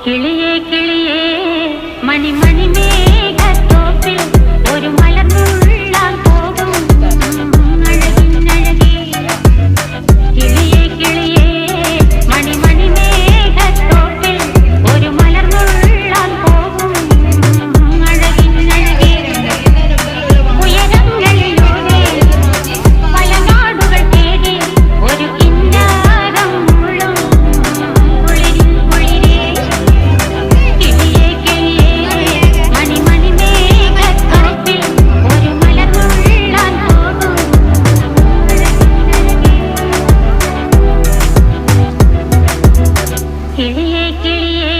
കിളിയേ കിളിയേ മണിമണി മേഘത്തോപ്പിൽ ഒരു മലർന്നുള്ളാൻ പോകും അഴകിനഴകേ. കിളിയേ കിളിയേ മണിമണി മേഘത്തോപ്പിൽ ഒരു മലർന്നുള്ളാൻ പോകും അഴകിനഴകേ. ഉയരങ്ങളിലൂടെ പല നാടുകൾ തേടി ഒരു കിന്നാരം മുള്ളും കുളിരിൻ കുളിരേ. കിളിയേ കിളിയേ മണിമണി മേഘത്തോപ്പിൽ ഒരു മലർന്നുള്ളാൻ പോകും അഴകിനഴകേ. കിളിയേ കിളിയേ